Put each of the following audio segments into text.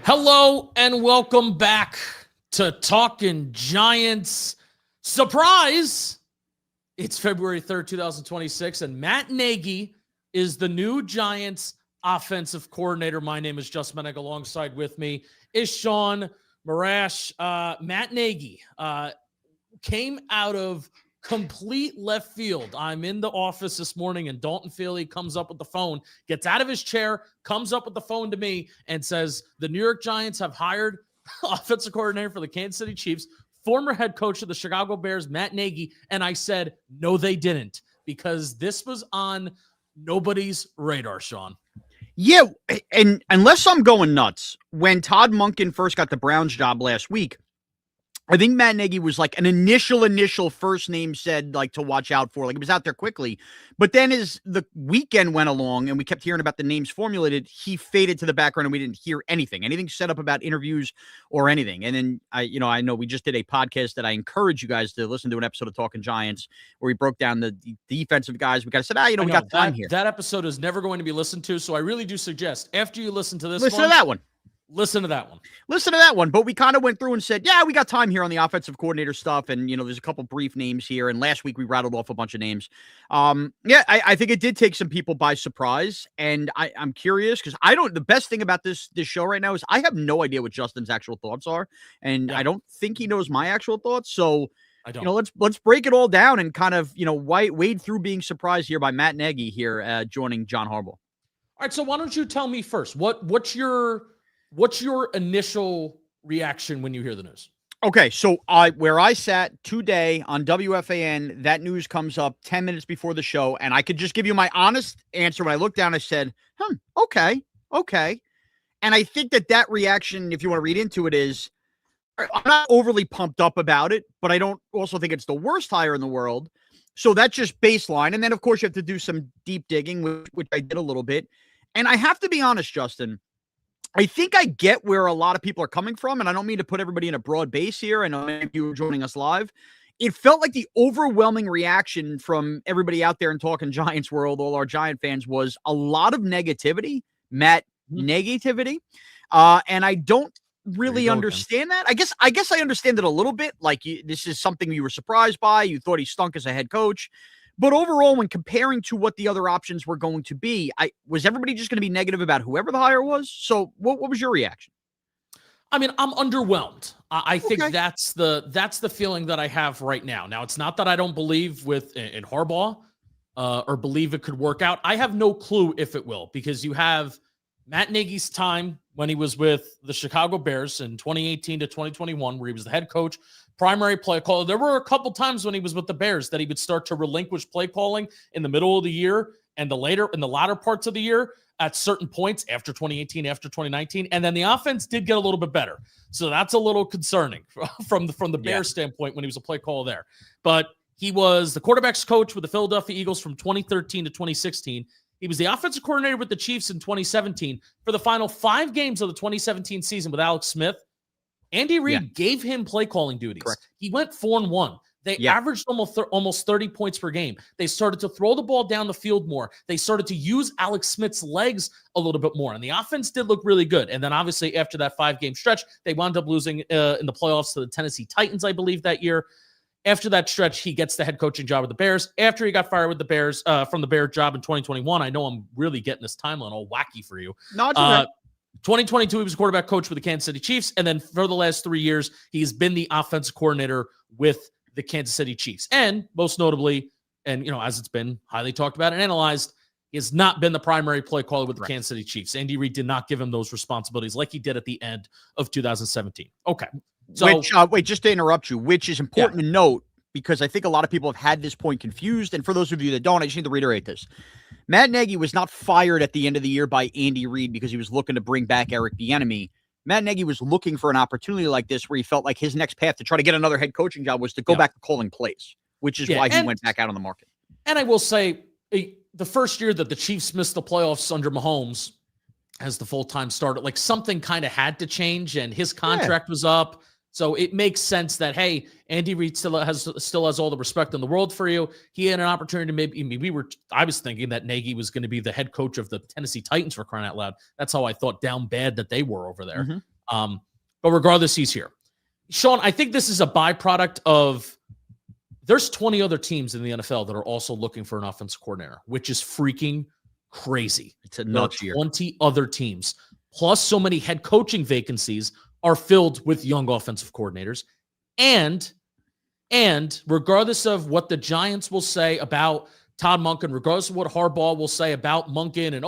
Hello and welcome back to Talking Giants. Surprise! It's February 3rd, 2026, and Matt Nagy is the new Giants offensive coordinator. My name is Justin. Alongside with me is Sean Marash. Matt Nagy came out of complete left field. I'm in the office this morning, and Dalton Feely comes up with the phone, gets out of his chair, comes up with the phone to me, and says, the New York Giants have hired offensive coordinator for the Kansas City Chiefs, former head coach of the Chicago Bears, Matt Nagy. And I said, no, they didn't, because this was on nobody's radar, Sean. Yeah, and unless I'm going nuts, when Todd Monken first got the Browns job last week, I think Matt Nagy was like an initial first name said, like, to watch out for. Like, it was out there quickly. But then as the weekend went along and we kept hearing about the names formulated, he faded to the background and we didn't hear anything set up about interviews or anything. And then, I know we just did a podcast that I encourage you guys to listen to, an episode of Talking Giants, where we broke down the defensive guys. We got to say, we got time here. That episode is never going to be listened to. So I really do suggest, after you listen to this Listen to that one. Listen to that one. But we kind of went through and said, yeah, we got time here on the offensive coordinator stuff. And, there's a couple brief names here. And last week we rattled off a bunch of names. I think it did take some people by surprise. And I'm curious because the best thing about this show right now is I have no idea what Justin's actual thoughts are. And I don't think he knows my actual thoughts. So, I don't. let's break it all down and kind of, wade through being surprised here by Matt Nagy here joining John Harbaugh. All right. So why don't you tell me first, what's your initial reaction when you hear the news? Okay, so where I sat today on WFAN, that news comes up 10 minutes before the show, and I could just give you my honest answer. When I looked down, I said, okay. And I think that reaction, if you want to read into it, is I'm not overly pumped up about it, but I don't also think it's the worst hire in the world. So that's just baseline. And then, of course, you have to do some deep digging, which I did a little bit. And I have to be honest, Justin, I think I get where a lot of people are coming from, and I don't mean to put everybody in a broad base here. I know many of you are joining us live. It felt like the overwhelming reaction from everybody out there in Talking Giants world, all our Giant fans, was a lot of negativity, negativity. And I don't really understand that. I guess I understand it a little bit. Like, this is something you were surprised by. You thought he stunk as a head coach. But overall, when comparing to what the other options were going to be, was everybody just going to be negative about whoever the hire was? So what was your reaction? I mean, I'm underwhelmed. I think that's the feeling that I have right now. Now, it's not that I don't believe in Harbaugh or believe it could work out. I have no clue if it will, because you have Matt Nagy's time when he was with the Chicago Bears in 2018 to 2021, where he was the head coach, primary play caller. There were a couple times when he was with the Bears that he would start to relinquish play calling in the middle of the year and in the latter parts of the year at certain points after 2018, after 2019. And then the offense did get a little bit better. So that's a little concerning from the Bears standpoint when he was a play caller there. But he was the quarterback's coach with the Philadelphia Eagles from 2013 to 2016. He was the offensive coordinator with the Chiefs in 2017. For the final 5 games of the 2017 season with Alex Smith, Andy Reid gave him play calling duties. Correct. He went 4-1. They averaged almost 30 points per game. They started to throw the ball down the field more. They started to use Alex Smith's legs a little bit more. And the offense did look really good. And then obviously after that 5-game stretch, they wound up losing in the playoffs to the Tennessee Titans, I believe, that year. After that stretch, he gets the head coaching job with the Bears. After he got fired with the Bears from the Bears job in 2021, I know I'm really getting this timeline all wacky for you. No, it's okay. 2022, he was quarterback coach with the Kansas City Chiefs. And then for the last 3 years, he's been the offensive coordinator with the Kansas City Chiefs. And most notably, and as it's been highly talked about and analyzed, he has not been the primary play caller with the Kansas City Chiefs. Andy Reid did not give him those responsibilities like he did at the end of 2017. Okay. So, wait, just to interrupt you, which is important to note, because I think a lot of people have had this point confused. And for those of you that don't, I just need to reiterate this. Matt Nagy was not fired at the end of the year by Andy Reid because he was looking to bring back Eric Bieniemy. Matt Nagy was looking for an opportunity like this where he felt like his next path to try to get another head coaching job was to go back to calling plays, which is why he went back out on the market. And I will say, the first year that the Chiefs missed the playoffs under Mahomes as the full-time starter, like something kind of had to change, and his contract was up. So it makes sense that, hey, Andy Reid still has all the respect in the world for you. He had an opportunity to I was thinking that Nagy was going to be the head coach of the Tennessee Titans, for crying out loud. That's how I thought down bad that they were over there. But regardless, he's here. Shaun, I think this is a byproduct of there's 20 other teams in the NFL that are also looking for an offensive coordinator, which is freaking crazy. It's a nuts year. 20 other teams, plus so many head coaching vacancies are filled with young offensive coordinators. And regardless of what the Giants will say about Todd Monken, regardless of what Harbaugh will say about Monken, and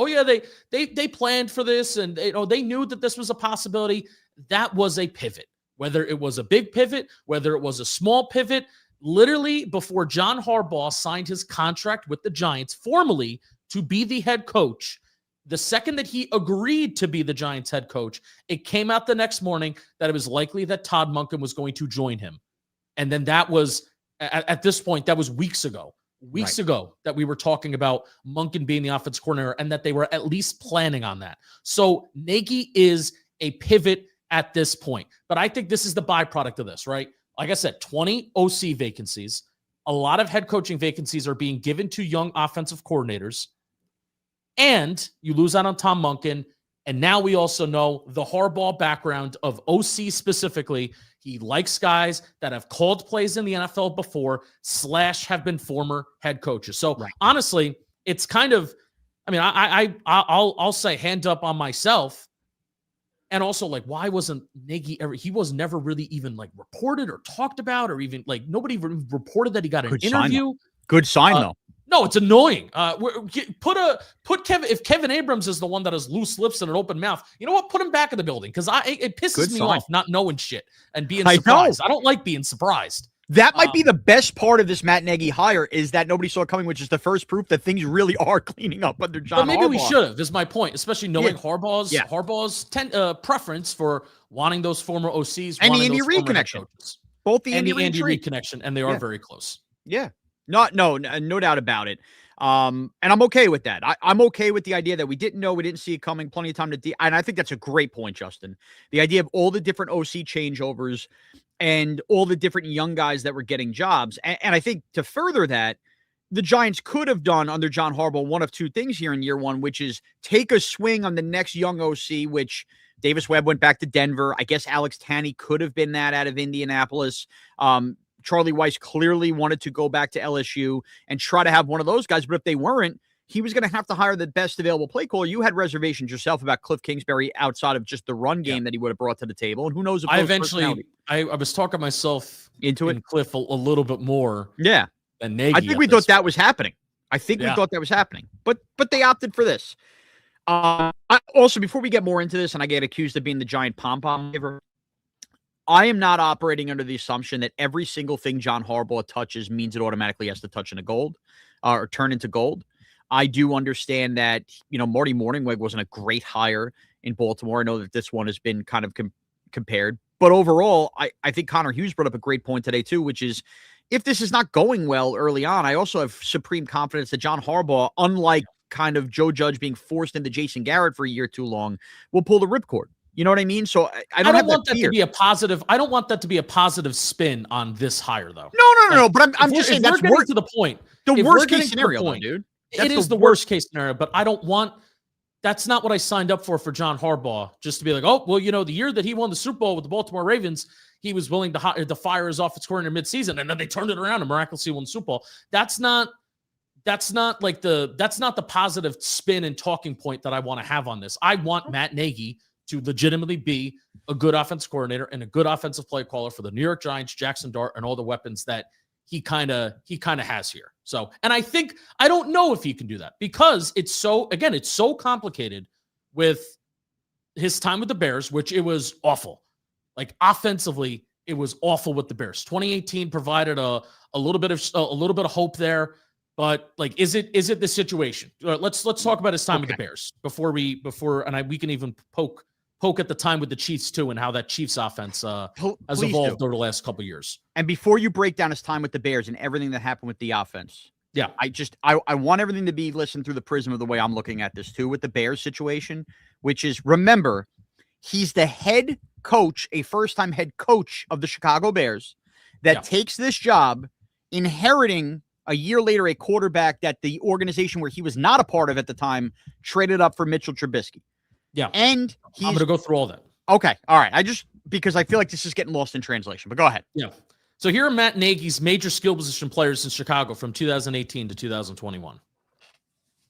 they planned for this, and they knew that this was a possibility. That was a pivot, whether it was a big pivot, whether it was a small pivot. Literally before John Harbaugh signed his contract with the Giants formally to be the head coach, the second that he agreed to be the Giants head coach, it came out the next morning that it was likely that Todd Monken was going to join him. And then that was, at this point, that was weeks ago that we were talking about Monken being the offensive coordinator and that they were at least planning on that. So Nagy is a pivot at this point. But I think this is the byproduct of this, right? Like I said, 20 OC vacancies. A lot of head coaching vacancies are being given to young offensive coordinators. And you lose out on Tom Monken. And now we also know the Harbaugh background of OC specifically. He likes guys that have called plays in the NFL before / have been former head coaches. So honestly, it's kind of, I mean, I'll say hand up on myself. And also, like, why wasn't Nagy ever? He was never really even like reported or talked about, or even like nobody reported that he got an interview. Good sign though. No, it's annoying. Put Kevin. If Kevin Abrams is the one that has loose lips and an open mouth, you know what? Put him back in the building because it pisses me off not knowing shit and being surprised. I don't like being surprised. That might be the best part of this Matt Nagy hire is that nobody saw it coming, which is the first proof that things really are cleaning up under John Harbaugh. But maybe we should have, is my point, especially knowing Harbaugh's preference for wanting those former OCs. And the Andy Reid connection. Both the Andy Reid connection, and they are very close. Yeah. No doubt about it. And I'm okay with that. I'm okay with the idea that we didn't know, we didn't see it coming, plenty of time to and I think that's a great point, Justin. The idea of all the different OC changeovers and all the different young guys that were getting jobs. And I think to further that, the Giants could have done under John Harbaugh one of two things here in year one, which is take a swing on the next young OC, which Davis Webb went back to Denver. I guess Alex Tanney could have been that out of Indianapolis. Charlie Weiss clearly wanted to go back to LSU and try to have one of those guys. But if they weren't, he was going to have to hire the best available play caller. You had reservations yourself about Cliff Kingsbury outside of just the run game that he would have brought to the table. And who knows if I was talking myself into it, Cliff, a little bit more. Yeah. Than Nagy. I think we thought that was happening. But they opted for this. Also, before we get more into this, and I get accused of being the giant pom-pom giver, I am not operating under the assumption that every single thing John Harbaugh touches means it automatically has to touch into gold or turn into gold. I do understand that, Marty Mornhinweg wasn't a great hire in Baltimore. I know that this one has been kind of compared. But overall, I think Connor Hughes brought up a great point today, too, which is if this is not going well early on, I also have supreme confidence that John Harbaugh, unlike kind of Joe Judge being forced into Jason Garrett for a year too long, will pull the ripcord. You know what I mean? So I don't want that to be a positive. I don't want that to be a positive spin on this hire, though. No. But I'm just saying that's getting to the point. The worst case scenario, dude. It is the worst case scenario, but I don't want. That's not what I signed up for John Harbaugh. Just to be like, oh, well, the year that he won the Super Bowl with the Baltimore Ravens, he was willing to fire his offensive coordinator midseason, and then they turned it around and miraculously won the Super Bowl. That's not the positive spin and talking point that I want to have on this. I want Matt Nagy to legitimately be a good offensive coordinator and a good offensive play caller for the New York Giants, Jackson Dart, and all the weapons that he kind of has here. So, and I don't know if he can do that because it's so complicated with his time with the Bears, which it was awful. Like offensively, it was awful with the Bears. 2018 provided a little bit of hope there, but like, is it the situation? Let's talk about his time with the Bears before we can even poke at the time with the Chiefs too, and how that Chiefs offense has evolved over the last couple of years. And before you break down his time with the Bears and everything that happened with the offense, I want everything to be listened through the prism of the way I'm looking at this too with the Bears situation, which is, remember, he's the head coach, a first-time head coach of the Chicago Bears that takes this job, inheriting a year later a quarterback that the organization where he was not a part of at the time traded up for Mitchell Trubisky. Yeah. And I'm going to go through all that. Okay. All right. Because I feel like this is getting lost in translation, but go ahead. Yeah. So here are Matt Nagy's major skill position players in Chicago from 2018 to 2021.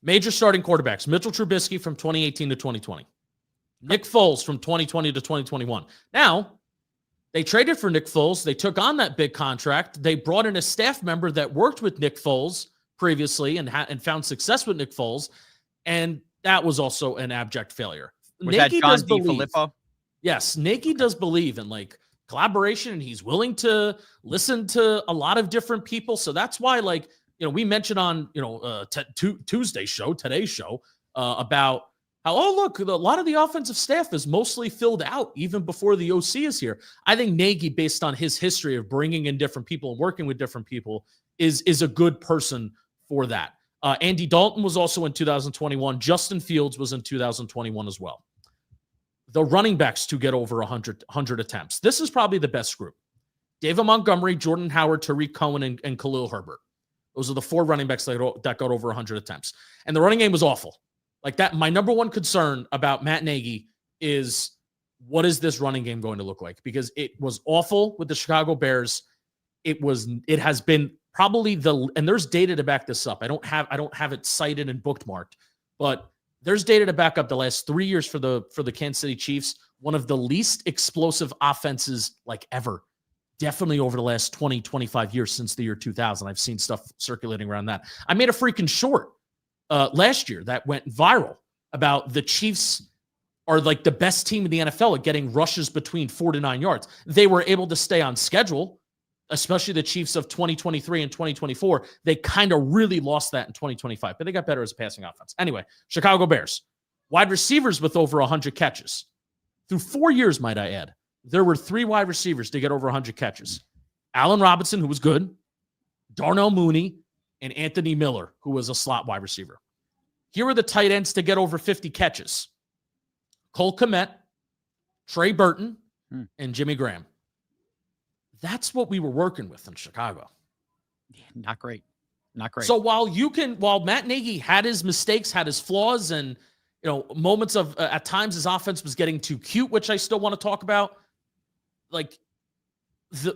Major starting quarterbacks: Mitchell Trubisky from 2018 to 2020. Nick Foles from 2020 to 2021. Now, they traded for Nick Foles. They took on that big contract. They brought in a staff member that worked with Nick Foles previously and found success with Nick Foles, and that was also an abject failure. Was that John DeFilippo? Yes, Nagy does believe in like collaboration, and he's willing to listen to a lot of different people. So that's why, like, we mentioned on today's show about how, oh, look, a lot of the offensive staff is mostly filled out even before the OC is here. I think Nagy, based on his history of bringing in different people and working with different people, is a good person for that. Andy Dalton was also in 2021. Justin Fields was in 2021 as well. The running backs to get over 100 attempts. This is probably the best group. David Montgomery, Jordan Howard, Tariq Cohen, and Khalil Herbert. Those are the 4 running backs that got over 100 attempts. And the running game was awful. Like that, my number one concern about Matt Nagy is, what is this running game going to look like? Because it was awful with the Chicago Bears. It has been probably and there's data to back this up. I don't have it cited and bookmarked, but there's data to back up the last 3 years for the Kansas City Chiefs, one of the least explosive offenses like ever. Definitely over the last 20, 25 years since the year 2000. I've seen stuff circulating around that. I made a freaking short last year that went viral about the Chiefs are like the best team in the NFL at getting rushes between 4 to 9 yards. They were able to stay on schedule, especially the Chiefs of 2023 and 2024. They kind of really lost that in 2025, but they got better as a passing offense. Anyway, Chicago Bears, wide receivers with over 100 catches. Through 4 years, might I add, there were 3 wide receivers to get over 100 catches. Allen Robinson, who was good, Darnell Mooney, and Anthony Miller, who was a slot wide receiver. Here are the tight ends to get over 50 catches: Cole Kmet, Trey Burton, and Jimmy Graham. That's what we were working with in Chicago. Yeah, not great. Not great. So while Matt Nagy had his mistakes, had his flaws, and moments of at times his offense was getting too cute, which I still want to talk about. Like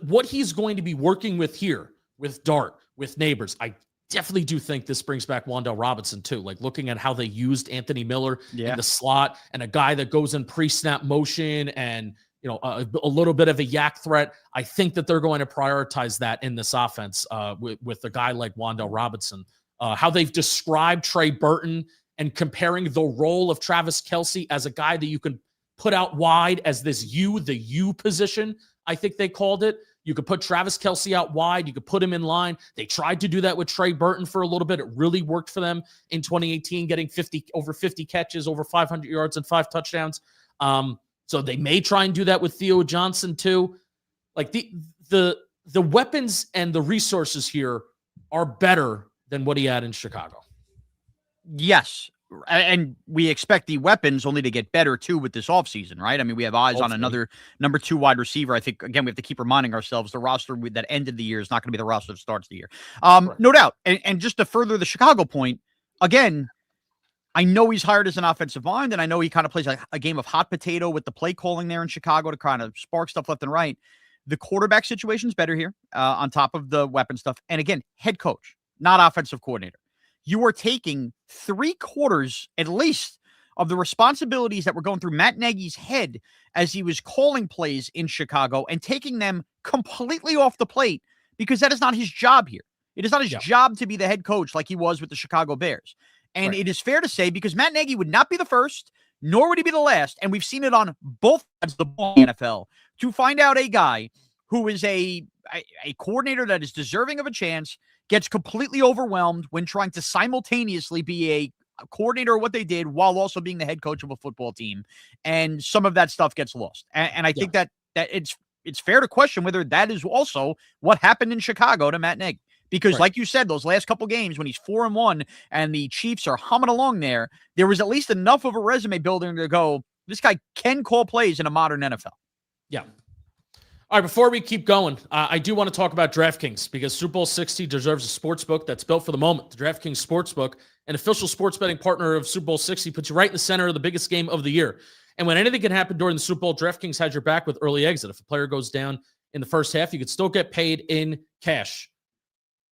what he's going to be working with here with Dart, with Neighbors, I definitely do think this brings back Wan'Dale Robinson too. Like looking at how they used Anthony Miller in the slot, and a guy that goes in pre-snap motion and a little bit of a yak threat. I think that they're going to prioritize that in this offense with a guy like Wan'Dale Robinson. How they've described Trey Burton and comparing the role of Travis Kelce as a guy that you can put out wide as the U position, I think they called it. You could put Travis Kelce out wide. You could put him in line. They tried to do that with Trey Burton for a little bit. It really worked for them in 2018, getting over 50 catches, over 500 yards, and 5 touchdowns. So they may try and do that with Theo Johnson too. Like the weapons and the resources here are better than what he had in Chicago. Yes. And we expect the weapons only to get better too with this offseason, right? I mean, we have eyes on another number 2 wide receiver. I think, again, we have to keep reminding ourselves the roster that ended the year is not going to be the roster that starts the year. Right. No doubt. And just to further the Chicago point, again, I know he's hired as an offensive mind, and I know he kind of plays a game of hot potato with the play calling there in Chicago to kind of spark stuff left and right. The quarterback situation is better here on top of the weapon stuff. And again, head coach, not offensive coordinator. You are taking 3/4 at least of the responsibilities that were going through Matt Nagy's head as he was calling plays in Chicago and taking them completely off the plate, because that is not his job here. It is not his job to be the head coach like he was with the Chicago Bears. And it is fair to say, because Matt Nagy would not be the first, nor would he be the last, and we've seen it on both sides of the ball in the NFL, to find out a guy who is a coordinator that is deserving of a chance gets completely overwhelmed when trying to simultaneously be a coordinator of what they did while also being the head coach of a football team. And some of that stuff gets lost. And I think that it's fair to question whether that is also what happened in Chicago to Matt Nagy. Because like you said, those last couple games when he's 4-1 and the Chiefs are humming along there was at least enough of a resume building to go, this guy can call plays in a modern NFL. Yeah. All right, before we keep going, I do want to talk about DraftKings, because Super Bowl 60 deserves a sports book that's built for the moment. The DraftKings Sportsbook, an official sports betting partner of Super Bowl 60, puts you right in the center of the biggest game of the year. And when anything can happen during the Super Bowl, DraftKings has your back with early exit. If a player goes down in the first half, you could still get paid in cash.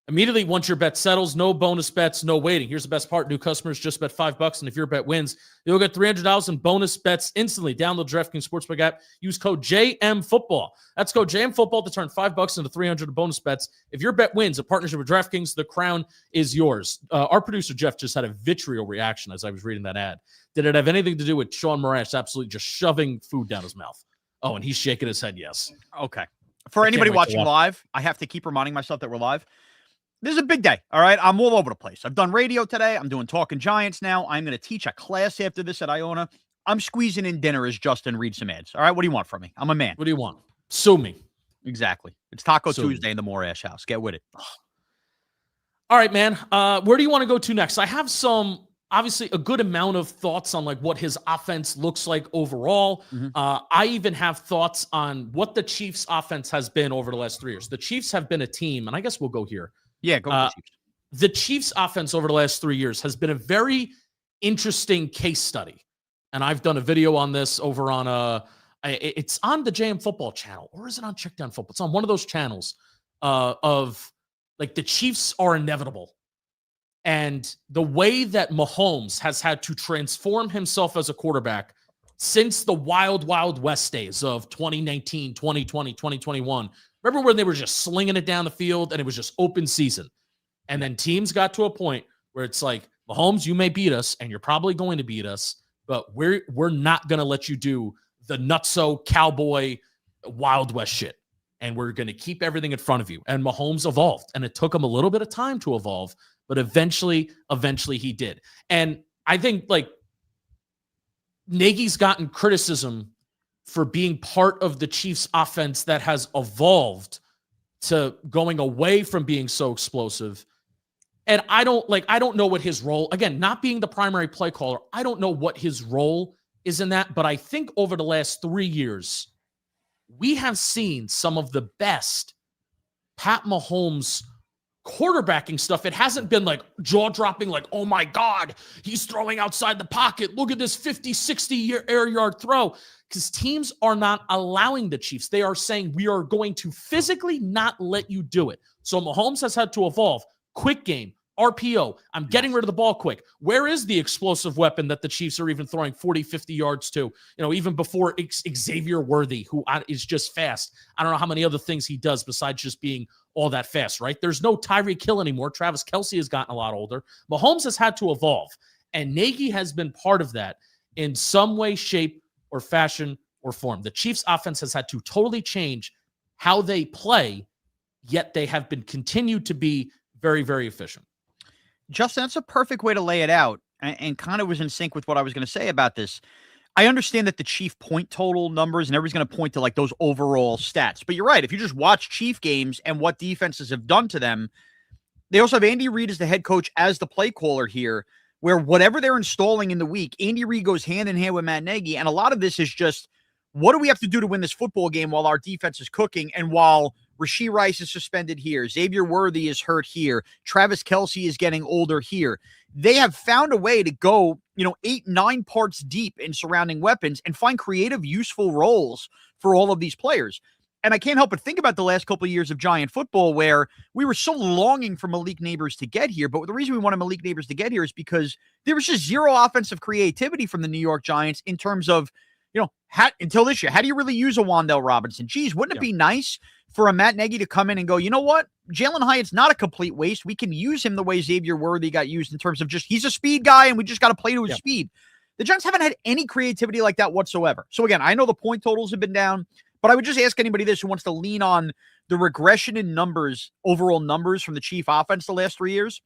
Immediately, once your bet settles, no bonus bets, no waiting. Here's the best part. New customers just bet $5, and if your bet wins, you'll get $300 in bonus bets instantly. Download DraftKings Sportsbook app. Use code JMFootball. That's code JMFootball to turn $5 into $300 in bonus bets. If your bet wins, a partnership with DraftKings, the crown is yours. Our producer, Jeff, just had a vitriol reaction as I was reading that ad. Did it have anything to do with Sean Morash absolutely just shoving food down his mouth? Oh, and he's shaking his head yes. Okay. For anybody watching live, I have to keep reminding myself that we're live. This is a big day, all right? I'm all over the place. I've done radio today. I'm doing Talking Giants now. I'm going to teach a class after this at Iona. I'm squeezing in dinner as Justin reads some ads. All right, what do you want from me? I'm a man. What do you want? Sue me. Exactly. It's Taco Tuesday in the Morash house. Get with it. All right, man. Where do you want to go to next? I have obviously a good amount of thoughts on like what his offense looks like overall. Mm-hmm. I even have thoughts on what the Chiefs offense has been over the last 3 years. The Chiefs have been a team, and I guess we'll go here. Yeah, go with the Chiefs. The Chiefs offense over the last 3 years has been a very interesting case study. And I've done a video on this over on it's on the JM Football channel, or is it on Checkdown Football? It's on one of those channels of like the Chiefs are inevitable. And the way that Mahomes has had to transform himself as a quarterback since the wild, wild west days of 2019, 2020, 2021. Remember when they were just slinging it down the field and it was just open season? And then teams got to a point where it's like, Mahomes, you may beat us, and you're probably going to beat us, but we're not going to let you do the nutso cowboy Wild West shit. And we're going to keep everything in front of you. And Mahomes evolved, and it took him a little bit of time to evolve, but eventually he did. And I think like Nagy's gotten criticism for being part of the Chiefs offense that has evolved to going away from being so explosive. And I don't know what his role, again, not being the primary play caller, I don't know what his role is in that, but I think over the last 3 years, we have seen some of the best Pat Mahomes quarterbacking stuff. It hasn't been like jaw-dropping, like, oh my God, he's throwing outside the pocket. Look at this 50, 60 air yard throw. Because teams are not allowing the Chiefs. They are saying, we are going to physically not let you do it. So Mahomes has had to evolve. Quick game, RPO. I'm getting rid of the ball quick. Where is the explosive weapon that the Chiefs are even throwing 40, 50 yards to? You know, even before Xavier Worthy, who is just fast. I don't know how many other things he does besides just being all that fast, right? There's no Tyreek Hill anymore. Travis Kelce has gotten a lot older. Mahomes has had to evolve, and Nagy has been part of that in some way, shape, or fashion or form. The Chiefs offense has had to totally change how they play, yet they have been continued to be very, very efficient. Justin, that's a perfect way to lay it out, and kind of was in sync with what I was going to say about this. I understand that the Chief point total numbers and everybody's going to point to like those overall stats, but you're right. If you just watch Chief games and what defenses have done to them, they also have Andy Reid as the head coach, as the play caller here, where whatever they're installing in the week, Andy Reid goes hand in hand with Matt Nagy. And a lot of this is just, what do we have to do to win this football game while our defense is cooking? And while Rashee Rice is suspended here, Xavier Worthy is hurt here, Travis Kelce is getting older here. They have found a way to go, 8, 9 parts deep in surrounding weapons and find creative, useful roles for all of these players. And I can't help but think about the last couple of years of Giant football where we were so longing for Malik Neighbors to get here. But the reason we wanted Malik Neighbors to get here is because there was just zero offensive creativity from the New York Giants in terms of, until this year, how do you really use a Wan'Dale Robinson? Geez, wouldn't it be nice for a Matt Nagy to come in and go, you know what? Jalen Hyatt's not a complete waste. We can use him the way Xavier Worthy got used in terms of just, he's a speed guy and we just got to play to his speed. The Giants haven't had any creativity like that whatsoever. So again, I know the point totals have been down, but I would just ask anybody this who wants to lean on the regression in numbers, overall numbers from the Chief offense the last 3 years.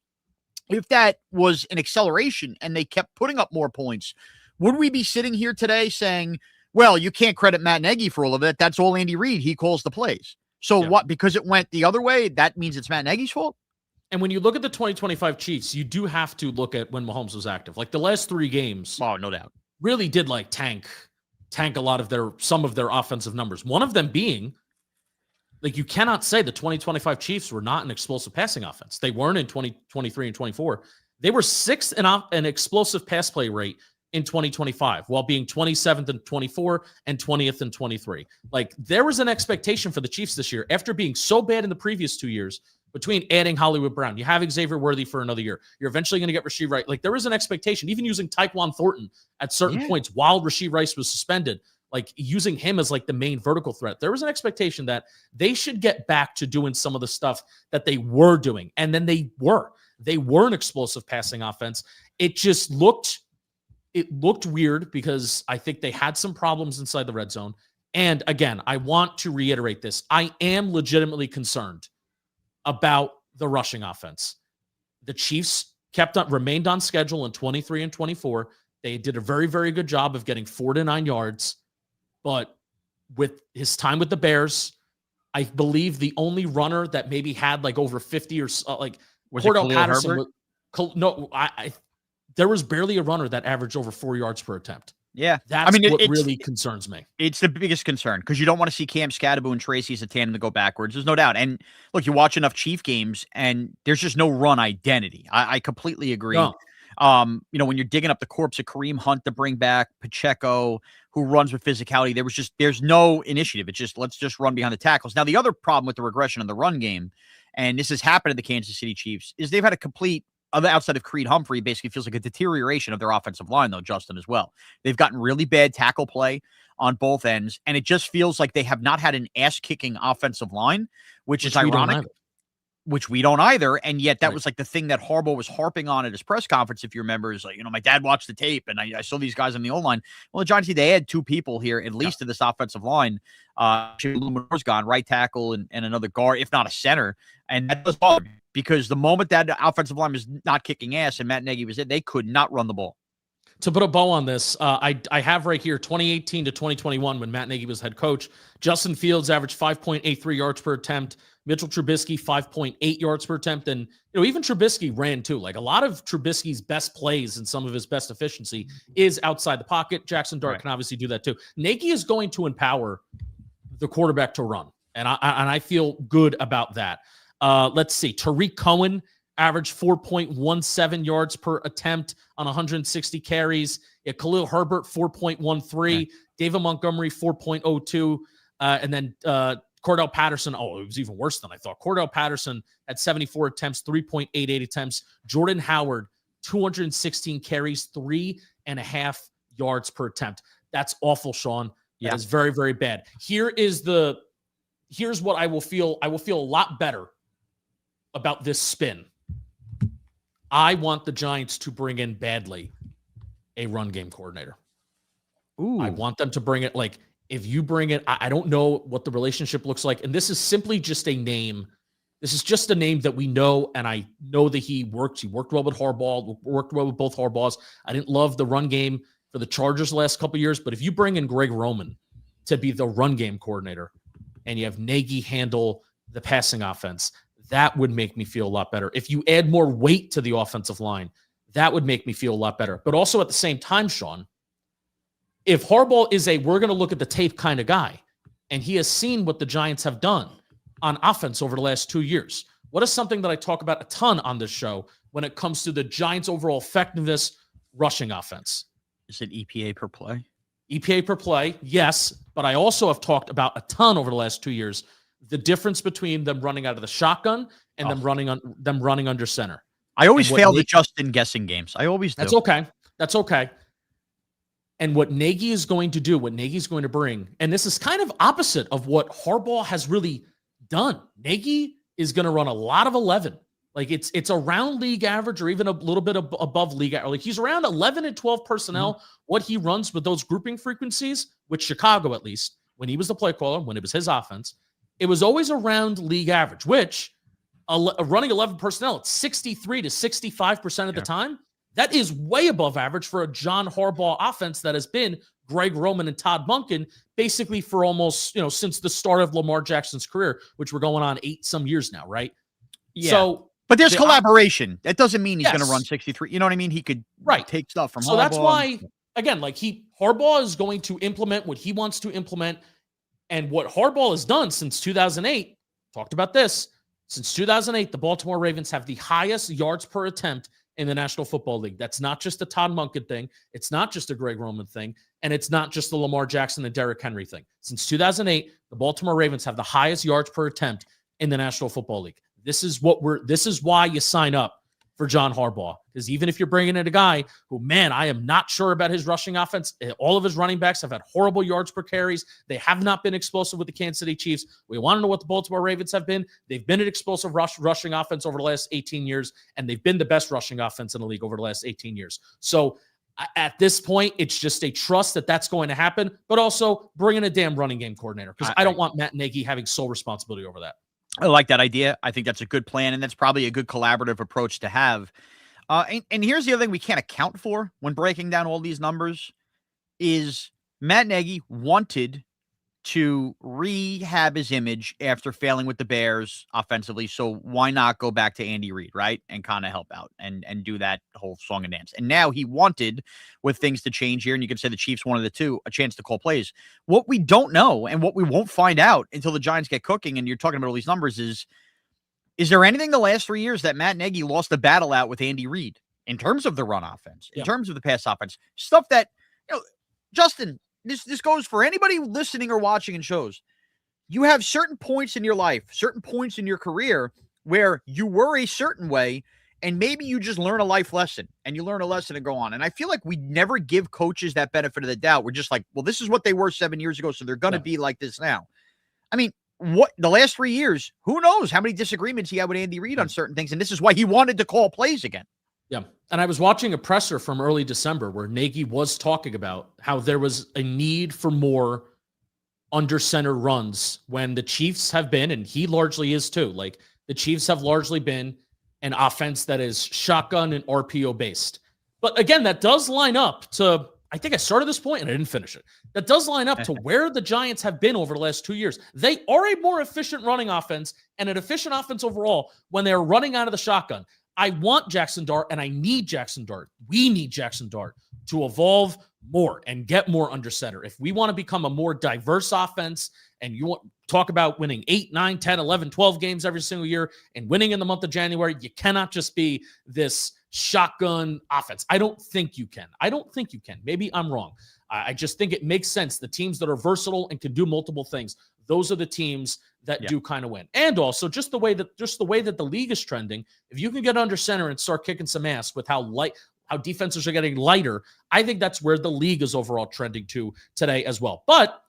If that was an acceleration and they kept putting up more points, would we be sitting here today saying, well, you can't credit Matt Nagy for all of it. That's all Andy Reid. He calls the plays. So what? Because it went the other way, that means it's Matt Nagy's fault? And when you look at the 2025 Chiefs, you do have to look at when Mahomes was active. Like the last 3 games. Oh, no doubt. Really did like tank a lot of some of their offensive numbers. One of them being, like, you cannot say the 2025 Chiefs were not an explosive passing offense. They weren't in 2023 and 24. They were 6th in an explosive pass play rate in 2025 while being 27th and 24 and 20th and 23. Like, there was an expectation for the Chiefs this year after being so bad in the previous 2 years. Between adding Hollywood Brown, you have Xavier Worthy for another year. You're eventually going to get Rashee Rice. Like, there was an expectation, even using Tyquan Thornton at certain points while Rashee Rice was suspended, like using him as like the main vertical threat. There was an expectation that they should get back to doing some of the stuff that they were doing. And then they were an explosive passing offense. It just looked weird because I think they had some problems inside the red zone. And again, I want to reiterate this. I am legitimately concerned about the rushing offense. The Chiefs remained on schedule in 23 and 24. They did a very, very good job of getting 4 to 9 yards. But with his time with the Bears, I believe the only runner that maybe had like over 50 or like was Cordell Khalil Patterson. Herbert? There was barely a runner that averaged over 4 yards per attempt. Yeah. That's what really concerns me. It's the biggest concern because you don't want to see Cam Scatterbo and Tracy as a tandem to go backwards. There's no doubt. And look, you watch enough Chief games and there's just no run identity. I completely agree. No. When you're digging up the corpse of Kareem Hunt to bring back Pacheco, who runs with physicality, there's no initiative. It's just, let's just run behind the tackles. Now, the other problem with the regression in the run game, and this has happened to the Kansas City Chiefs, is they've had a complete, outside of Creed Humphrey, basically feels like a deterioration of their offensive line, though, Justin, as well. They've gotten really bad tackle play on both ends, and it just feels like they have not had an ass-kicking offensive line, which is ironic. Which we don't either, and yet that was like the thing that Harbaugh was harping on at his press conference, if you remember, is like, my dad watched the tape, and I saw these guys on the O-line. Well, the Giants, they had 2 people here, at least to this offensive line. Luminor's gone, right tackle, and another guard, if not a center, and that does bother me, because the moment that offensive line was not kicking ass and Matt Nagy was in, they could not run the ball. To put a bow on this, I have right here 2018 to 2021 when Matt Nagy was head coach. Justin Fields averaged 5.83 yards per attempt. Mitchell Trubisky 5.8 yards per attempt, and even Trubisky ran too. Like, a lot of Trubisky's best plays and some of his best efficiency is outside the pocket. Jackson Dart can obviously do that too. Nagy is going to empower the quarterback to run, and I feel good about that. Let's see, Tariq Cohen averaged 4.17 yards per attempt on 160 carries. Khalil Herbert 4.13, David Montgomery 4.02, and then Cordell Patterson, it was even worse than I thought. Cordell Patterson at 74 attempts, 3.88 attempts. Jordan Howard, 216 carries, 3.5 yards per attempt. That's awful, Shaun. That is very, very bad. Here's what I will feel. I will feel a lot better about this spin. I want the Giants to bring in badly a run game coordinator. Ooh. I want them to bring it like, if you bring it, I don't know what the relationship looks like. And this is simply just a name. This is just a name that we know. And I know that he worked well with Harbaugh, worked well with both Harbaughs. I didn't love the run game for the Chargers the last couple of years. But if you bring in Greg Roman to be the run game coordinator and you have Nagy handle the passing offense, that would make me feel a lot better. If you add more weight to the offensive line, that would make me feel a lot better. But also at the same time, Shaun, if Harbaugh is we're going to look at the tape kind of guy, and he has seen what the Giants have done on offense over the last 2 years, what is something that I talk about a ton on this show when it comes to the Giants' overall effectiveness rushing offense? Is it EPA per play? EPA per play, yes. But I also have talked about a ton over the last 2 years, the difference between them running out of the shotgun and them running under center. I always fail the Justin guessing games. I always do. That's okay. And what Nagy is going to do, what Nagy's going to bring, and this is kind of opposite of what Harbaugh has really done. Nagy is going to run a lot of 11. Like, it's around league average or even a little bit above league average. Like, he's around 11 and 12 personnel. What he runs with those grouping frequencies, with Chicago at least, when he was the play caller, when it was his offense, it was always around league average, which running 11 personnel at 63 to 65% of the time, that is way above average for a John Harbaugh offense that has been Greg Roman and Todd Monken basically for almost, since the start of Lamar Jackson's career, which we're going on 8 some years now, right? Yeah. So, but there's collaboration. That doesn't mean he's going to run 63. You know what I mean? He could take stuff from Harbaugh. So that's why, again, Harbaugh is going to implement what he wants to implement. And what Harbaugh has done since 2008, talked about this, since 2008, the Baltimore Ravens have the highest yards per attempt in the National Football League. That's not just a Todd Monken thing. It's not just a Greg Roman thing. And it's not just the Lamar Jackson and Derrick Henry thing. Since 2008, the Baltimore Ravens have the highest yards per attempt in the National Football League. This is why you sign up for John Harbaugh. Because even if you're bringing in a guy who, man, I am not sure about his rushing offense. All of his running backs have had horrible yards per carries. They have not been explosive with the Kansas City Chiefs. We want to know what the Baltimore Ravens have been. They've been an explosive rushing offense over the last 18 years, and they've been the best rushing offense in the league over the last 18 years. So at this point, it's just a trust that that's going to happen, but also bring in a damn running game coordinator, because I don't want Matt Nagy having sole responsibility over that. I like that idea. I think that's a good plan, and that's probably a good collaborative approach to have. And here's the other thing we can't account for when breaking down all these numbers is Matt Nagy wanted to rehab his image after failing with the Bears offensively. So why not go back to Andy Reid, right? And kind of help out and do that whole song and dance. And now he wanted, with things to change here, and you could say the Chiefs wanted the two, a chance to call plays. What we don't know and what we won't find out until the Giants get cooking, and you're talking about all these numbers, is there anything the last 3 years that Matt Nagy lost the battle out with Andy Reid in terms of the run offense, in terms of the pass offense, stuff that, Justin, this goes for anybody listening or watching in shows. You have certain points in your life, certain points in your career where you were a certain way, and maybe you just learn a life lesson and you learn a lesson and go on. And I feel like we never give coaches that benefit of the doubt. We're just like, well, this is what they were 7 years ago, so they're going to be like this now. I mean, what the last 3 years, who knows how many disagreements he had with Andy Reid on certain things. And this is why he wanted to call plays again. Yeah. And I was watching a presser from early December where Nagy was talking about how there was a need for more under center runs when the Chiefs have been, and he largely is too, like the Chiefs have largely been an offense that is shotgun and RPO based. But again, that does line up to, I think I started this point and I didn't finish it. That does line up to where the Giants have been over the last 2 years. They are a more efficient running offense and an efficient offense overall when they're running out of the shotgun. I want Jackson Dart, and I need Jackson Dart. We need Jackson Dart to evolve more and get more under center. If we want to become a more diverse offense, and you want talk about winning 8, 9, 10, 11, 12 games every single year and winning in the month of January, you cannot just be this shotgun offense. I don't think you can. Maybe I'm wrong. I just think it makes sense. The teams that are versatile and can do multiple things, those are the teams that do kind of win. And also just the way that the league is trending, if you can get under center and start kicking some ass with how defenses are getting lighter, I think that's where the league is overall trending to today as well. But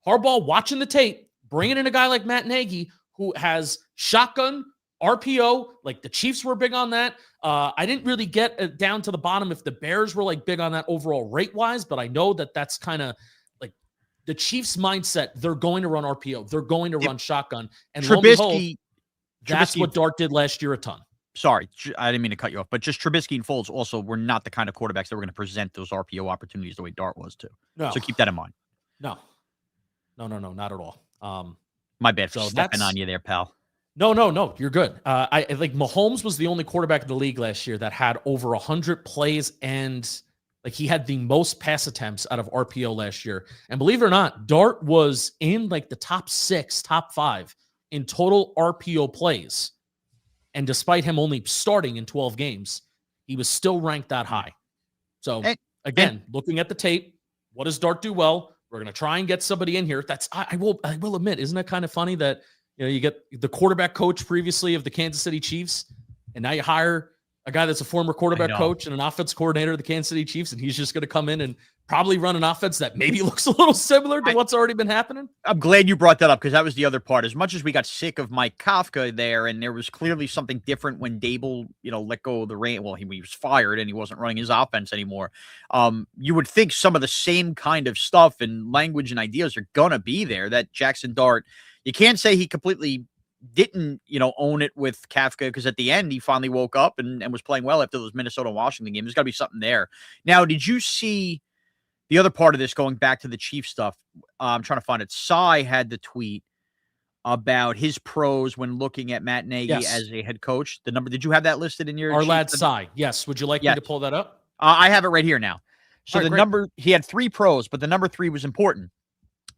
Harbaugh watching the tape, bringing in a guy like Matt Nagy who has shotgun, RPO, like the Chiefs were big on that. I didn't really get down to the bottom if the Bears were like big on that overall rate-wise, but I know that that's kind of like the Chiefs' mindset. They're going to run RPO. They're going to run shotgun. And that's what Dart did last year a ton. Sorry, I didn't mean to cut you off, but just Trubisky and Foles also were not the kind of quarterbacks that were going to present those RPO opportunities the way Dart was too. No. So keep that in mind. No, not at all. My bad for stepping on you there, pal. No, you're good. I like Mahomes was the only quarterback in the league last year that had over 100 plays, and like he had the most pass attempts out of RPO last year. And believe it or not, Dart was in like the top 6, top 5 in total RPO plays. And despite him only starting in 12 games, he was still ranked that high. So again, looking at the tape, what does Dart do well? We're going to try and get somebody in here. I will admit, isn't it kind of funny that you get the quarterback coach previously of the Kansas City Chiefs, and now you hire a guy that's a former quarterback coach and an offense coordinator of the Kansas City Chiefs, and he's just going to come in and probably run an offense that maybe looks a little similar to what's already been happening. I'm glad you brought that up because that was the other part. As much as we got sick of Mike Kafka there, and there was clearly something different when Dable, let go of the reins. Well, he was fired and he wasn't running his offense anymore. You would think some of the same kind of stuff and language and ideas are going to be there. That Jackson Dart, you can't say he completely didn't, own it with Kafka, because at the end he finally woke up and was playing well after those Minnesota-Washington games. There's got to be something there. Now, did you see the other part of this, going back to the Chiefs stuff? I'm trying to find it. Cy had the tweet about his pros when looking at Matt Nagy as a head coach. The number, did you have that listed in your? Our lad Cy. Yes. Would you like me to pull that up? I have it right here now. So the number, he had 3 pros, but the number 3 was important.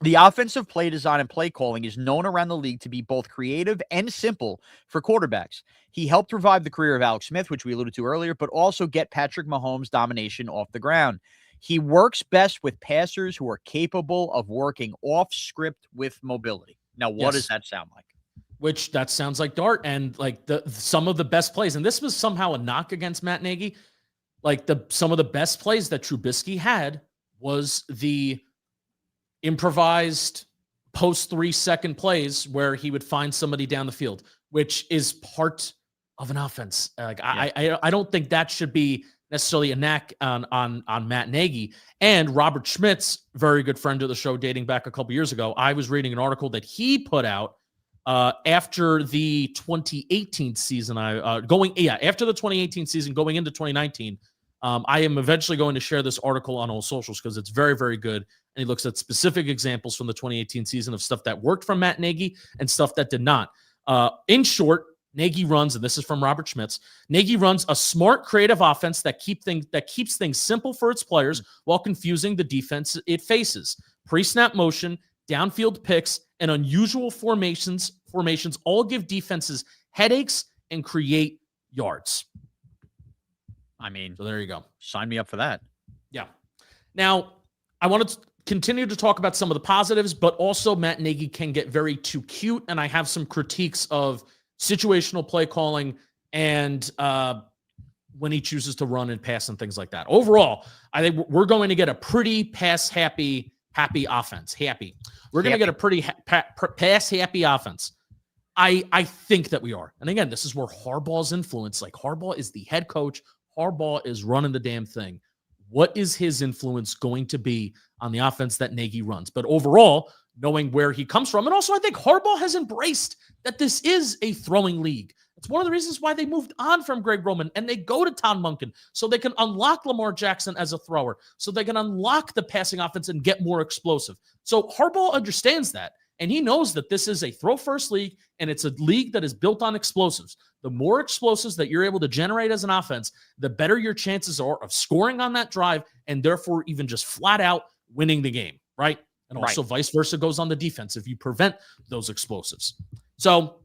The offensive play design and play calling is known around the league to be both creative and simple for quarterbacks. He helped revive the career of Alex Smith, which we alluded to earlier, but also get Patrick Mahomes' domination off the ground. He works best with passers who are capable of working off script with mobility. Now, what does that sound like? Which that sounds like Dart, and like some of the best plays. And this was somehow a knock against Matt Nagy. Like some of the best plays that Trubisky had was the improvised post 3-second plays where he would find somebody down the field, which is part of an offense. Like I don't think that should be necessarily a knack on Matt Nagy. And Robert Schmidt's very good friend of the show, dating back a couple years ago. I was reading an article that he put out after the 2018 season. After the 2018 season, going into 2019. I am eventually going to share this article on all socials because it's very, very good. And he looks at specific examples from the 2018 season of stuff that worked from Matt Nagy and stuff that did not. In short, Nagy runs, and this is from Robert Schmitz, Nagy runs a smart, creative offense that keeps things simple for its players while confusing the defense it faces. Pre-snap motion, downfield picks, and unusual formations all give defenses headaches and create yards. I mean, so there you go. Sign me up for that. Yeah. Now, I want to continue to talk about some of the positives, but also Matt Nagy can get very too cute, and I have some critiques of situational play calling and when he chooses to run and pass and things like that. Overall, I think we're going to get a pretty pass-happy offense. We're going to get a pretty pass-happy offense. I think that we are. And again, this is where Harbaugh's influence, like Harbaugh is the head coach. Harbaugh is running the damn thing. What is his influence going to be on the offense that Nagy runs? But overall, knowing where he comes from, and also I think Harbaugh has embraced that this is a throwing league. It's one of the reasons why they moved on from Greg Roman and they go to Tom Munkin so they can unlock Lamar Jackson as a thrower, so they can unlock the passing offense and get more explosive. So Harbaugh understands that, and he knows that this is a throw-first league, and it's a league that is built on explosives. The more explosives that you're able to generate as an offense, the better your chances are of scoring on that drive and therefore even just flat out winning the game, right? And also vice versa goes on the defense if you prevent those explosives. So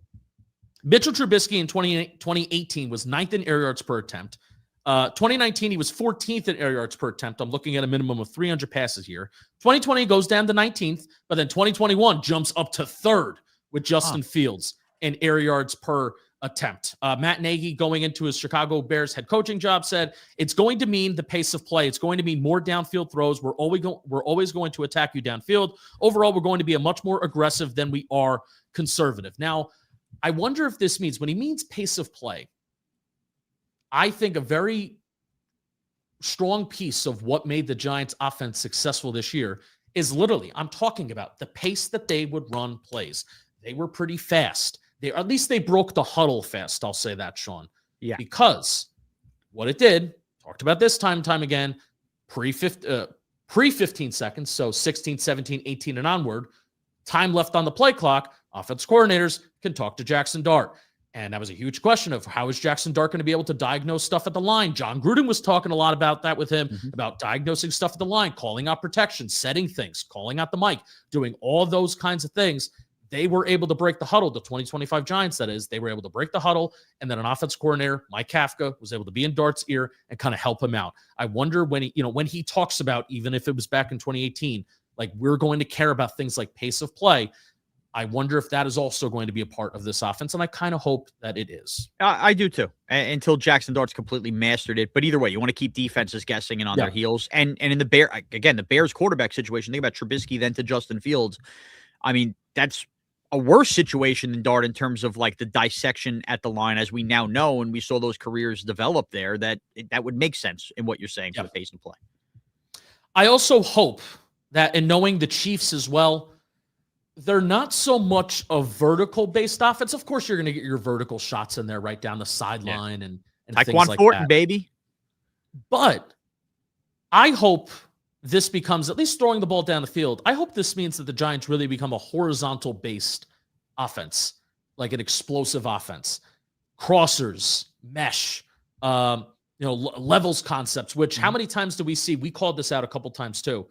Mitchell Trubisky in 2018 was 9th in air yards per attempt. 2019, he was 14th in air yards per attempt. I'm looking at a minimum of 300 passes here. 2020 goes down to 19th, but then 2021 jumps up to 3rd with Justin Fields in air yards per attempt. Matt Nagy, going into his Chicago Bears head coaching job, said it's going to mean the pace of play. It's going to mean more downfield throws. We're always going to attack you downfield. Overall, we're going to be a much more aggressive than we are conservative. Now, I wonder if this means, when he means pace of play, I think a very strong piece of what made the Giants offense successful this year is literally, I'm talking about the pace that they would run plays. They were pretty fast. At least they broke the huddle fast. I'll say that, Sean. Yeah. Because what it did, talked about this time and time again, pre-15 seconds, so 16, 17, 18, and onward, time left on the play clock, offense coordinators can talk to Jackson Dart. And that was a huge question of how is Jackson Dart going to be able to diagnose stuff at the line? John Gruden was talking a lot about that with him, about diagnosing stuff at the line, calling out protection, setting things, calling out the mic, doing all those kinds of things. They were able to break the huddle, the 2025 Giants, that is. They were able to break the huddle, and then an offense coordinator, Mike Kafka, was able to be in Dart's ear and kind of help him out. I wonder when he talks about, even if it was back in 2018, like, we're going to care about things like pace of play. I wonder if that is also going to be a part of this offense, and I kind of hope that it is. I do too, until Jackson Dart's completely mastered it. But either way, you want to keep defenses guessing and on their heels. And in the Bears quarterback situation, think about Trubisky then to Justin Fields. I mean, that's a worse situation than Dart in terms of like the dissection at the line, as we now know, and we saw those careers develop there, that would make sense in what you're saying for the pace and play. I also hope that, in knowing the Chiefs as well, they're not so much a vertical-based offense. Of course, you're going to get your vertical shots in there right down the sideline and things like Thornton, that. Baby. But I hope this becomes, at least throwing the ball down the field, I hope this means that the Giants really become a horizontal-based offense, like an explosive offense. Crossers, mesh, levels concepts, which how many times do we see? We called this out a couple times too.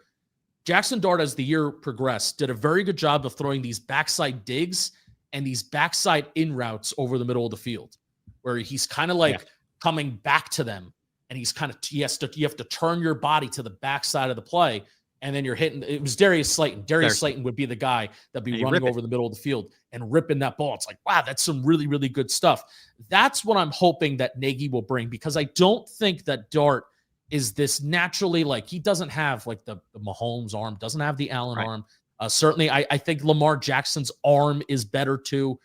Jackson Dart, as the year progressed, did a very good job of throwing these backside digs and these backside in routes over the middle of the field, where he's kind of like coming back to them, and he's kind of you have to turn your body to the backside of the play, and then you're hitting. It was Darius Slayton. Darius Slayton would be the guy that'd be running over the middle of the field and ripping that ball. It's like, wow, that's some really, really good stuff. That's what I'm hoping that Nagy will bring, because I don't think that Dart is this naturally, like, he doesn't have like the Mahomes arm, doesn't have the Allen arm. Certainly, I think Lamar Jackson's arm is better too.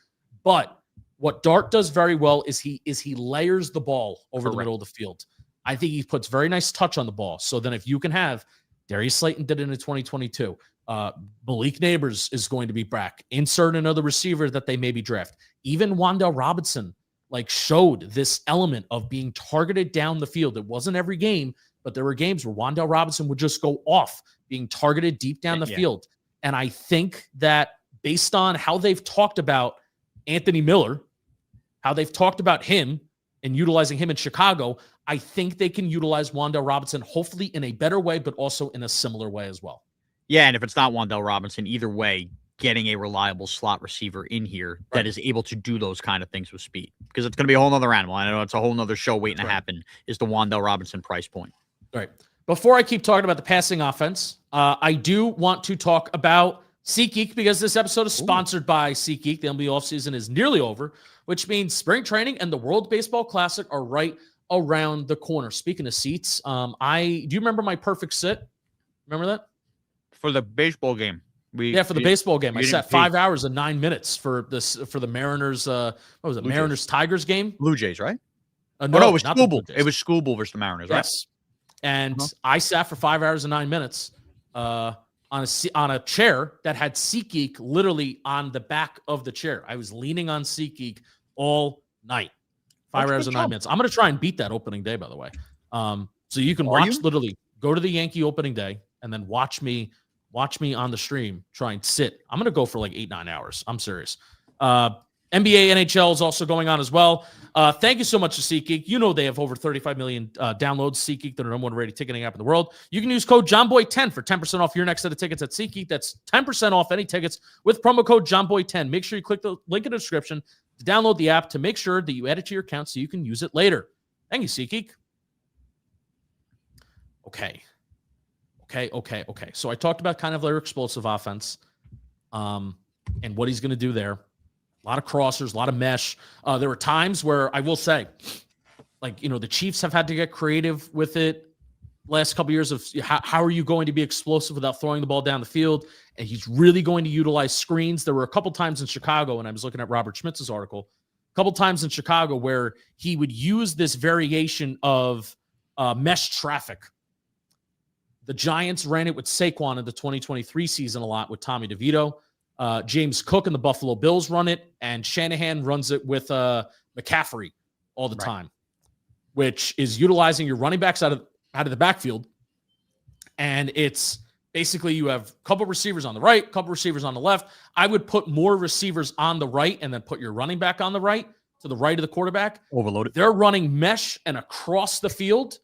But what Dart does very well is he layers the ball over the middle of the field. I think he puts very nice touch on the ball. So then if you can have Darius Slayton did it in 2022. Malik Neighbors is going to be back. Insert another receiver that they maybe draft. Even Wan'Dale Robinson showed this element of being targeted down the field. It wasn't every game, but there were games where Wan'Dale Robinson would just go off being targeted deep down the field. And I think that based on how they've talked about Anthony Miller, how they've talked about him and utilizing him in Chicago, I think they can utilize Wan'Dale Robinson, hopefully in a better way, but also in a similar way as well. Yeah, and if it's not Wan'Dale Robinson, either way, getting a reliable slot receiver in here that is able to do those kind of things with speed, because it's going to be a whole nother animal. I know it's a whole nother show waiting to happen, is the Wan'Dale Robinson price point. All right. Before I keep talking about the passing offense, I do want to talk about SeatGeek, because this episode is sponsored by SeatGeek. The NBA offseason is nearly over, which means spring training and the World Baseball Classic are right around the corner. Speaking of seats, do you remember my perfect sit? Remember that? For the baseball game. For the baseball game. I sat 5 hours and 9 minutes for the Mariners. What was it? Mariners Tigers game? Blue Jays, right? No, it was Schoolbull. It was Schoolbull versus the Mariners, right? Yes. And I sat for 5 hours and 9 minutes on a chair that had SeatGeek literally on the back of the chair. I was leaning on SeatGeek all night. 5 hours and 9 minutes. I'm going to try and beat that opening day, by the way. So you can literally go to the Yankee opening day and then watch me on the stream try and sit. I'm going to go for like 8-9 hours. I'm serious. NBA, NHL is also going on as well. Thank you so much to SeatGeek. You know they have over 35 million downloads. SeatGeek, the number one rated ticketing app in the world. You can use code JOHNBOY10 for 10% off your next set of tickets at SeatGeek. That's 10% off any tickets with promo code JOHNBOY10. Make sure you click the link in the description to download the app to make sure that you add it to your account so you can use it later. Thank you, SeatGeek. Okay. So I talked about kind of their explosive offense and what he's going to do there. A lot of crossers, a lot of mesh. There were times where I will say, the Chiefs have had to get creative with it last couple of years of how are you going to be explosive without throwing the ball down the field? And he's really going to utilize screens. There were a couple times in Chicago, and I was looking at Robert Schmitz's article, a couple times in Chicago where he would use this variation of mesh traffic. The Giants ran it with Saquon in the 2023 season a lot with Tommy DeVito. James Cook and the Buffalo Bills run it, and Shanahan runs it with McCaffrey all the time, which is utilizing your running backs out of the backfield. And it's basically you have a couple receivers on the right, a couple receivers on the left. I would put more receivers on the right and then put your running back on the right, to the right of the quarterback. Overloaded. They're running mesh and across the field,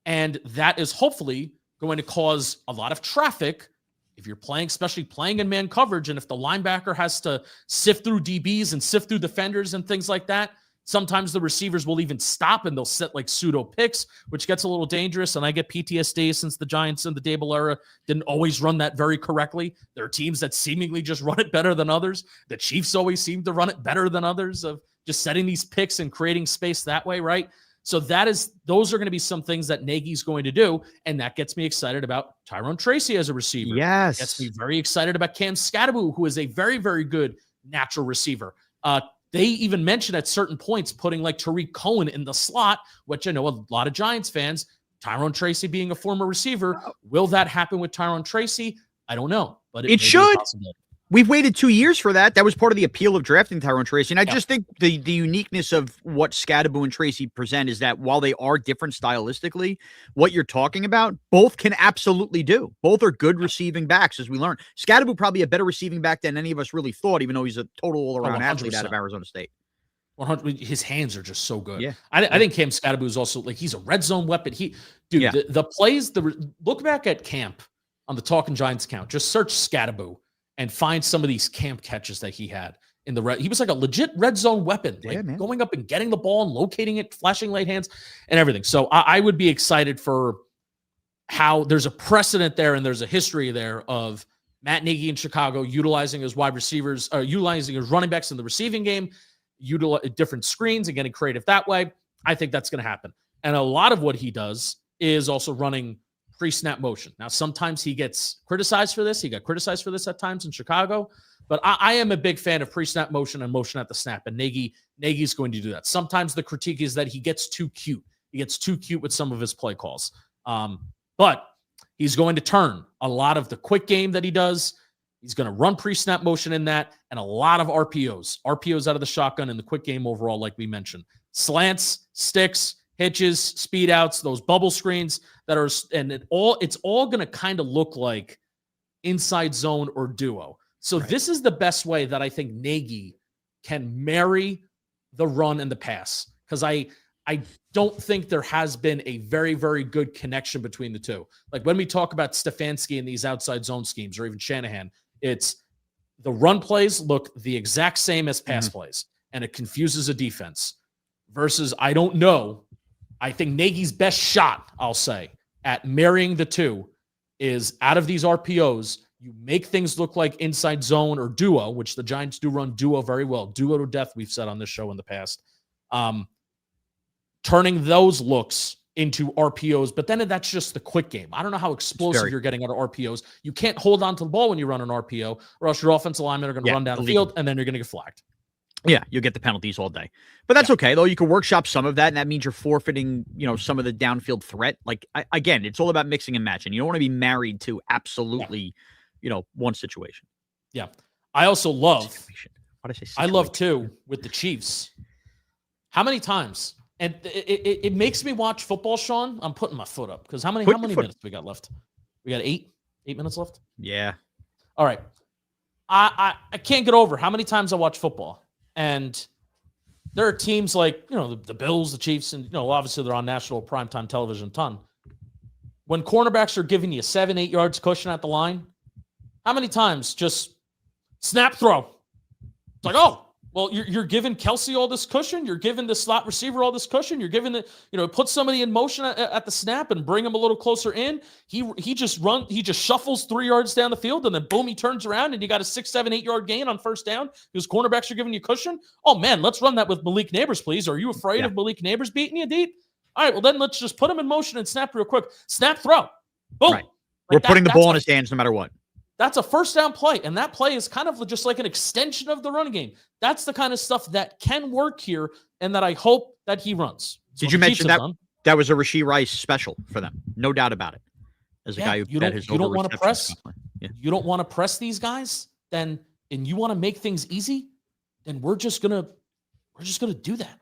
and that is hopefully going to cause a lot of traffic if you're playing, especially playing in man coverage. And if the linebacker has to sift through DBs and sift through defenders and things like that, sometimes the receivers will even stop and they'll set like pseudo picks, which gets a little dangerous. And I get PTSD since the Giants in the Dable era didn't always run that very correctly. There are teams that seemingly just run it better than others. The Chiefs always seem to run it better than others, of just setting these picks and creating space that way, right? So those are going to be some things that Nagy's going to do, and that gets me excited about Tyrone Tracy as a receiver. Yes. Gets me very excited about Cam Scatterbo, who is a very, very good natural receiver. They even mentioned at certain points putting like Tariq Cohen in the slot, which I know a lot of Giants fans, Tyrone Tracy being a former receiver. Will that happen with Tyrone Tracy? I don't know, but it should. We've waited 2 years for that. That was part of the appeal of drafting Tyrone Tracy. And I just think the uniqueness of what Scatterbo and Tracy present is that while they are different stylistically, what you're talking about, both can absolutely do. Both are good receiving backs, as we learned. Scatterbo probably a better receiving back than any of us really thought, even though he's a total all-around athlete out of Arizona State. 100. His hands are just so good. Yeah. I think Cam Scatterbo is also he's a red zone weapon. The plays, look back at camp on the Talking Giants account, just search Scattaboo and find some of these camp catches that he had in the red. He was like a legit red zone weapon, like going up and getting the ball and locating it, flashing light hands and everything. So I would be excited for how there's a precedent there and there's a history there of Matt Nagy in Chicago utilizing his wide receivers, utilizing his running backs in the receiving game, utilize different screens and getting creative that way. I think that's going to happen. And a lot of what he does is also running pre-snap motion. Now, sometimes he gets criticized for this. He got criticized for this at times in Chicago, but I am a big fan of pre-snap motion and motion at the snap. And Nagy's going to do that. Sometimes the critique is that he gets too cute. He gets too cute with some of his play calls. But he's going to turn a lot of the quick game that he does. He's going to run pre-snap motion in that and a lot of RPOs out of the shotgun in the quick game overall, like we mentioned. Slants, sticks, hitches, speed outs, those bubble screens that are, and it's all going to kind of look like inside zone or duo. So This is the best way that I think Nagy can marry the run and the pass, because I don't think there has been a very, very good connection between the two. Like when we talk about Stefanski and these outside zone schemes, or even Shanahan, it's the run plays look the exact same as pass plays, and it confuses a defense. Versus, I don't know. I think Nagy's best shot, I'll say, at marrying the two is out of these RPOs, you make things look like inside zone or duo, which the Giants do run duo very well. Duo to death, we've said on this show in the past. Turning those looks into RPOs, but then that's just the quick game. I don't know how explosive you're getting out of RPOs. You can't hold on to the ball when you run an RPO, or else your offensive linemen are going to run down the field, and then you're going to get flagged. Yeah, you'll get the penalties all day. But that's okay, though. You can workshop some of that, and that means you're forfeiting, some of the downfield threat. Like, again, it's all about mixing and matching. You don't want to be married to absolutely, one situation. Yeah. I also love, what did I say? I love, too, with the Chiefs. How many times? And it makes me watch football, Sean. I'm putting my foot up, because how many minutes we got left? We got 8 minutes left? Yeah. All right. I can't get over how many times I watch football. And there are teams like, the Bills, the Chiefs, and, obviously they're on national primetime television a ton. When cornerbacks are giving you 7-8 yards cushion at the line, how many times just snap throw? It's like, oh, well, you're giving Kelsey all this cushion. You're giving the slot receiver all this cushion. You're giving put somebody in motion at the snap and bring him a little closer in. He just shuffles 3 yards down the field, and then boom, he turns around and you got a 6, 7, 8 yard gain on first down because cornerbacks are giving you cushion. Oh man, let's run that with Malik Neighbors, please. Are you afraid of Malik Neighbors beating you, Deep? All right, well then let's just put him in motion and snap real quick. Snap throw. Boom. Right. We're putting the ball in his hands no matter what. That's a first down play, and that play is kind of just like an extension of the running game. That's the kind of stuff that can work here, and that I hope that he runs. Did you mention that that was a Rashee Rice special for them? No doubt about it. As a guy who had his over want to press, you don't want to press these guys, and you want to make things easy, then we're just gonna do that,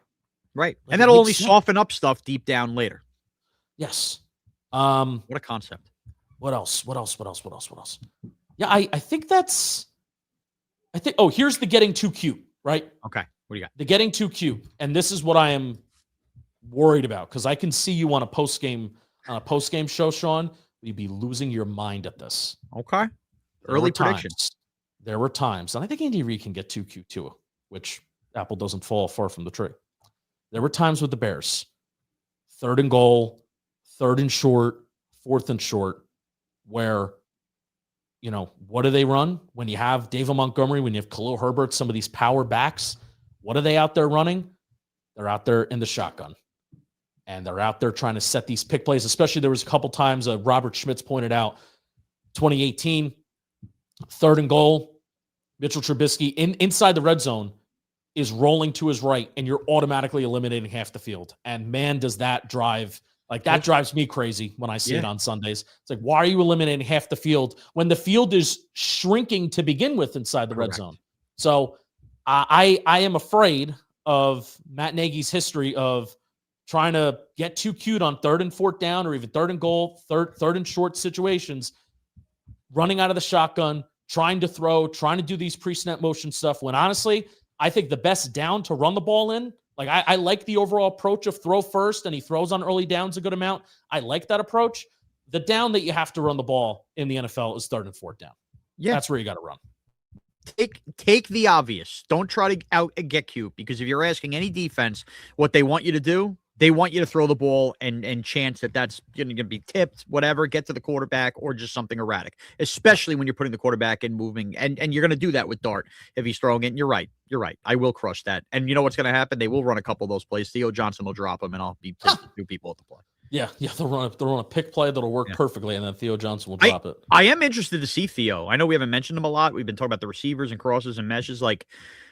right? Like, and that'll only soften up stuff deep down later. Yes. What a concept. What else? Yeah, I think here's the getting too cute, right? Okay. What do you got? The getting too cute. And this is what I am worried about, because I can see you on a post-game show, Sean. You'd be losing your mind at this. Okay. Early predictions. There were times, and I think Andy Reid can get too cute too, which apple doesn't fall far from the tree. There were times with the Bears, 3rd and goal, 3rd and short, 4th and short, where what do they run? When you have David Montgomery, when you have Khalil Herbert, some of these power backs, what are they out there running? They're out there in the shotgun. And they're out there trying to set these pick plays, especially there was a couple times Robert Schmitz pointed out, 2018, 3rd and goal, Mitchell Trubisky inside the red zone is rolling to his right, and you're automatically eliminating half the field. And man, does that drive – like that drives me crazy when I see it on Sundays. It's like, why are you eliminating half the field when the field is shrinking to begin with inside the red zone? So I am afraid of Matt Nagy's history of trying to get too cute on 3rd and 4th down, or even 3rd and goal, third and short situations, running out of the shotgun, trying to throw, trying to do these pre-snap motion stuff, when honestly, I think the best down to run the ball in, like I like the overall approach of throw first, and he throws on early downs a good amount. I like that approach. the down that you have to run the ball in the NFL is 3rd and 4th down. Yeah. That's where you got to run. Take the obvious. Don't try to get cute, because if you're asking any defense what they want you to do, they want you to throw the ball and chance that's going to be tipped, whatever, get to the quarterback, or just something erratic, especially when you're putting the quarterback in moving. And you're going to do that with Dart if he's throwing it. And you're right. I will crush that. And you know what's going to happen? They will run a couple of those plays. Theo Johnson will drop them, and I'll be pissed at 2 people at the play. Yeah, they'll run a pick play that'll work perfectly, and then Theo Johnson will drop it. I am interested to see Theo. I know we haven't mentioned him a lot. We've been talking about the receivers and crosses and meshes, like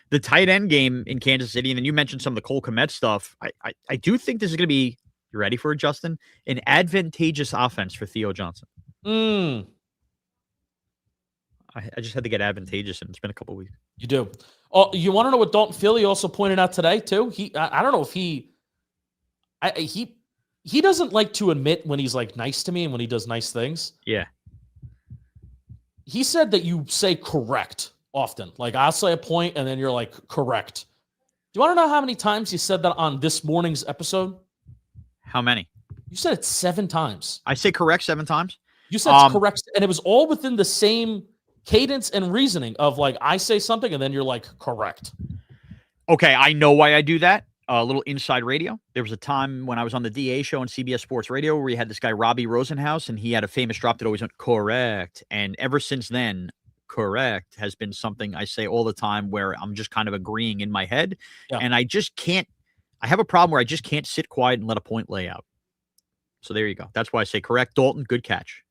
the tight end game in Kansas City, and then you mentioned some of the Cole Kmet stuff. I do think this is going to be, you ready for it, Justin? An advantageous offense for Theo Johnson. I just had to get advantageous, and it's been a couple of weeks. You do. Oh, you want to know what Dalton Philly also pointed out today too? I don't know if he doesn't like to admit when he's like nice to me and when he does nice things. Yeah. He said that you say correct often. Like, I'll say a point and then you're like, correct. Do you want to know how many times you said that on this morning's episode? How many? You said it 7 times. I say correct 7 times? You said correct, and it was all within the same cadence and reasoning of like, I say something and then you're like, correct. Okay, I know why I do that. A little inside radio. There was a time when I was on the DA show on CBS Sports Radio where we had this guy, Robbie Rosenhaus, and he had a famous drop that always went correct. And ever since then, correct has been something I say all the time where I'm just kind of agreeing in my head. Yeah. And I just can't, I have a problem where I just can't sit quiet and let a point lay out. So there you go. That's why I say correct. Dalton, good catch.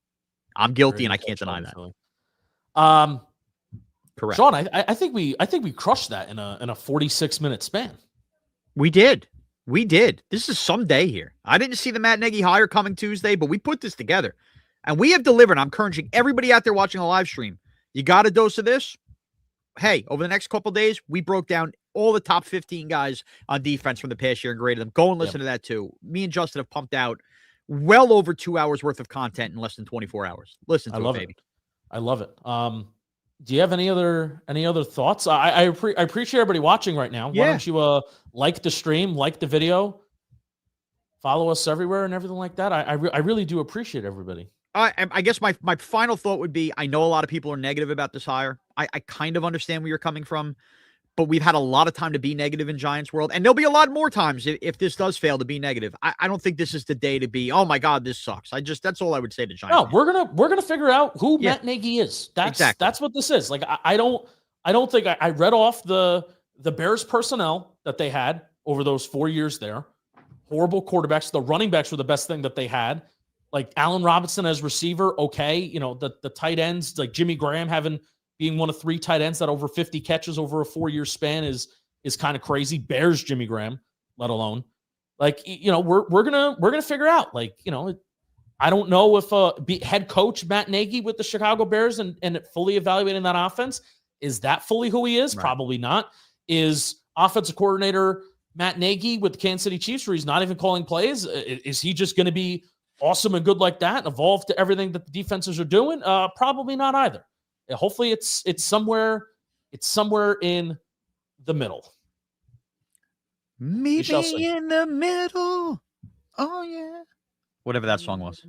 I'm guilty and I can't deny that. Correct. Shaun, I think we crushed that in a 46-minute span. We did. This is some day here. I didn't see the Matt Nagy hire coming Tuesday, but we put this together. And we have delivered. I'm encouraging everybody out there watching the live stream. You got a dose of this? Hey, over the next couple days, we broke down all the top 15 guys on defense from the past year and graded them. Go and listen to that too. Me and Justin have pumped out well over 2 hours worth of content in less than 24 hours. Listen to it, baby. I love it. Do you have any other thoughts? I appreciate everybody watching right now. Yeah. Why don't you like the stream, like the video, follow us everywhere and everything like that. I really do appreciate everybody. I guess my final thought would be, I know a lot of people are negative about this hire. I kind of understand where you're coming from, but we've had a lot of time to be negative in Giants world, and there'll be a lot more times if this does fail to be negative. I don't think this is the day to be, oh my God, this sucks. That's all I would say to Giants. No, we're gonna figure out who Matt Nagy is. That's what this is. Like, I don't think I read off the Bears personnel that they had over those 4 years there. Horrible quarterbacks. The running backs were the best thing that they had. Like Allen Robinson as receiver, okay. You know, the tight ends, like Jimmy Graham being one of 3 tight ends that over 50 catches over a 4-year span is kind of crazy. Bears Jimmy Graham, let alone. Like, you know, we're gonna figure out. Like, you know, I don't know if head coach Matt Nagy with the Chicago Bears and fully evaluating that offense, is that fully who he is? Right. Probably not. Is offensive coordinator Matt Nagy with the Kansas City Chiefs, where he's not even calling plays, is he just going to be awesome and good like that and evolve to everything that the defenses are doing? Probably not either. Hopefully it's somewhere in the middle. Maybe in the middle. Oh yeah. Whatever that song was.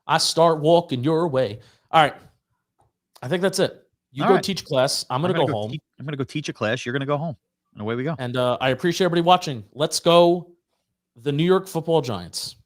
I start walking your way. All right. I think that's it. You go teach class. I'm going to go home. I'm going to go teach a class. You're going to go home. And away we go. And I appreciate everybody watching. Let's go the New York Football Giants.